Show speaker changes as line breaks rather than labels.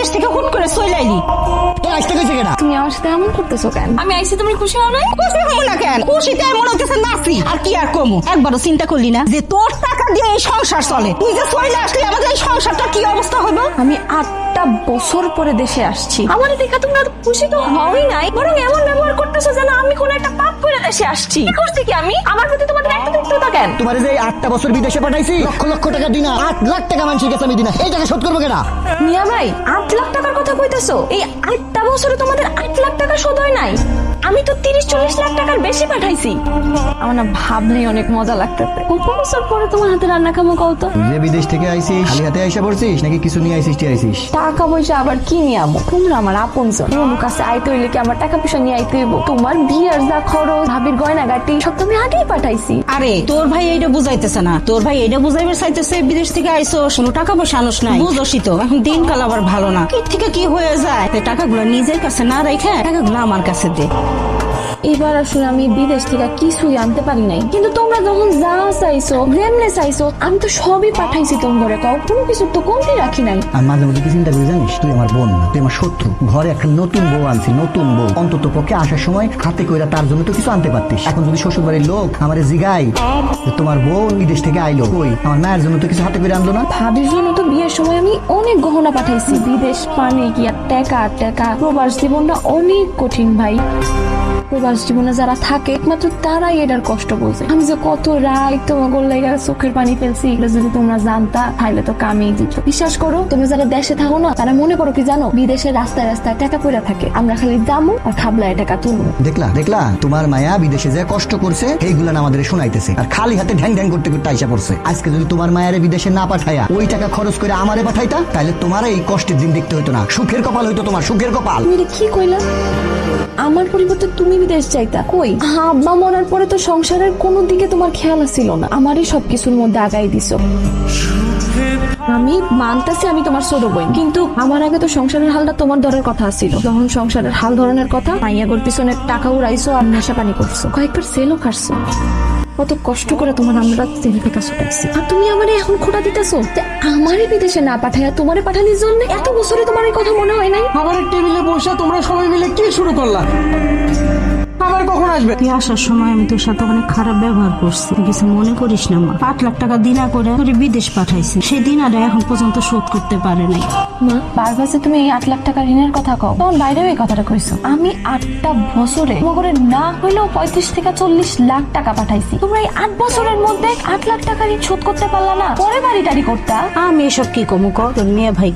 বিদেশ থেকে হুট করে চলে আইলি।
তোর আসতে কইছে কেডা?
তুমি আমার সাথে এমন করতেছো কেন? আমি আইছি, তুমি খুশি হও নাই?
খুশি হবো না কেন? খুশিতে মনে হচ্ছে নাচি। আর কি আর কমু, একবারও চিন্তা করলি না যে তোর টাকা দিয়ে এই সংসার চলে? তুই যে চলে আসলি, আমাদের এই সংসারটা কি অবস্থা হইব?
আমি 8টা বছর পরে দেশে আসছি, আমার দেখা তোমরা খুশি তো হওই নাই, বরং এমন ব্যবহার করতেছো যেন আমি কোন একটা পাপ করে দেশে আসছি। কি করছি কি আমি? আমার প্রতি তোমাদের একটা দায়িত্বটা কেন?
তোমার যে 8টা বছর বিদেশে পাঠাইছি, লক্ষ লক্ষ টাকা দিনা, 8 লাখ টাকা মানুষের কাছে আমি দিনা, এই টাকা শোধ করবো কেডা?
মিয়া ভাই, 8 লাখ টাকার কথা কইতেছো? এই 8টা বছরে তোমাদের 8 লাখ টাকা শোধ হয় নাই? আমি তো 30-40 লাখ টাকার বেশি পাঠাইছি। আমার না ভাবলেই অনেক মজা লাগতেছে। কত বছর পরে তোমার হাতে রান্না খাবো কত?
যে বিদেশ থেকে আইছিস খালি হাতে আইসা পড়ছিস নাকি কিছু নিয়ে আইছিস?
টাকা পয়সা আবার কি নিয়ে আমো? তোমরা আমার আপনজন, তোমার কাছে আইতে হইলে কি আমার টাকা পয়সা নিয়ে আইতে হইব? তোমার বিয়ের যা খরচ, ভাবির গয়না গাটি সব তো আমি আগেই পাঠাইছি।
আরে তোর ভাই এইটা বুঝাইতেছে না, তোর ভাই এইটা বুঝাইবার চাইতেছে বিদেশ থেকে আইসো, কোনো টাকা পয়সা আনোস নাই। বুঝোসই তো এখন দিনকাল আবার ভালো না, কি থেকে কি হয়ে যায়। টাকাগুলো নিজের কাছে না রেখে টাকাগুলো আমার কাছে দে।
এবার আসলে আমি বিদেশ থেকে কিছুই আনতে পারি নাই, কিন্তু তোমরা যখন যা চাইছো, যেমনে চাইছো, আমি তো সবই পাঠাইছি। তোমরা কও কোনো কিছু তো কমতি রাখি নাই।
আর মাঝে মধ্যে কি চিন্তা করে জানিস, তুই আমার বোন না, তুই আমার শত্রু। ঘরে একটা নতুন বউ আনছি, নতুন বউ, অন্তত পক্ষে আসার সময় হাতে কইরা তার জন্য তো কিছু আনতে পারতিস। এখন যদি শ্বশুর বাড়ির লোক আমারে জিগাই তোমার বোন বিদেশ থেকে আইলো, কই আমার মায়ের জন্য তো কিছু হাতে করে আনলো না?
ভাবির জন্য তো বিয়ের সময় আমি অনেক গহনা পাঠাইছি। বিদেশ পানে কি আর টাকা টাকা। প্রবাস জীবনটা অনেক কঠিন ভাই। প্রবাস জীবনে যারা থাকে একমাত্র তারাই এটার কষ্ট বোঝে। আমি যে কত রায় তোমাকে লেগে চোখের পানি ফেলছি, এটা যদি তোমরা জানতা তাহলে তো কামিয়ে দিত। বিশ্বাস করো, তুমি যারা দেশে থাকো না, তারা মনে করো কি জানো, বিদেশের রাস্তায় রাস্তায় টাকা পড়ে থাকে, আমরা খালি দামু আর খাবলায় টাকা তুলবো।
দেখলা তোমার মায়া বিদেশে যে কষ্ট করছে এইগুলা আমাদের শোনাইতেছে, আর খালি হাতে ঢ্যাং ঢ্যাং করতে করতে আইসা পড়ছে। আজকে যদি তোমার মায়ারে বিদেশে না পাঠাইয়া ওই টাকা খরচ করে আমারে পাঠাইতা, তাহলে তোমার এই কষ্টের দিন দেখতে হইতো না। সুখের কপাল হইতো তোমার, সুখের কপাল।
তুমি কি কইলা? আমার পরিবর্তে তুমি বিদেশ চাইতা? কই, আব্বা মরার পরে তো সংসারের কোনো দিকে তোমার খেয়াল ছিল না, আমারই সবকিছুর মধ্যে আগাই দিছো। আমি মানতেছি আমি তোমার ছোট বোন, কিন্তু আমার আগে তো সংসারের হালটা তোমার ধরার কথা ছিল। যখন সংসারের হাল ধরনের কথা, মাইয়াগোর পিছনে টাকা উড়াইছো আর নেশা পানি করছো, কয়েকবার সেলও খাচ্ছো। কত কষ্ট করে তোমার আমরা জেল থেকে ছুটাইছি, আর তুমি আমারে এখন খোটা দিতেছো। আমারই বিদেশে না পাঠাইয়া তোমারে পাঠানোর জন্য এত বছরে তোমার এই কথা মনে হয় নাই?
খাবারের টেবিলে বসে তোমরা সবাই মিলে কি শুরু করলা? আবার কখন আসবে?
তুই আসার সময় আমি তোর সাথে অনেক খারাপ ব্যবহার করছি, তুই কিছু মনে করিস না। মা 8 লাখ টাকা দিনা করে তোর বিদেশ পাঠাইছি, সেই দিনাটা এখন পর্যন্ত শোধ করতে পারে নাই।
মা, বারবার যে তুমি এই 8 লাখ টাকা ঋণের কথা কও, তখন বাইরেও এই কথাটা কইছো। আমি 8টা বছরে তোমার না হইলেও 35 থেকে 40 লাখ টাকা পাঠাইছি। তোমরা এই 8 বছরের মধ্যে 8 লাখ টাকা ঋণ শোধ করতে পারলা না, পরে বাড়ি টাড়ি করতা।
আমি এসব কি কমু, তোর মেয়ে ভাই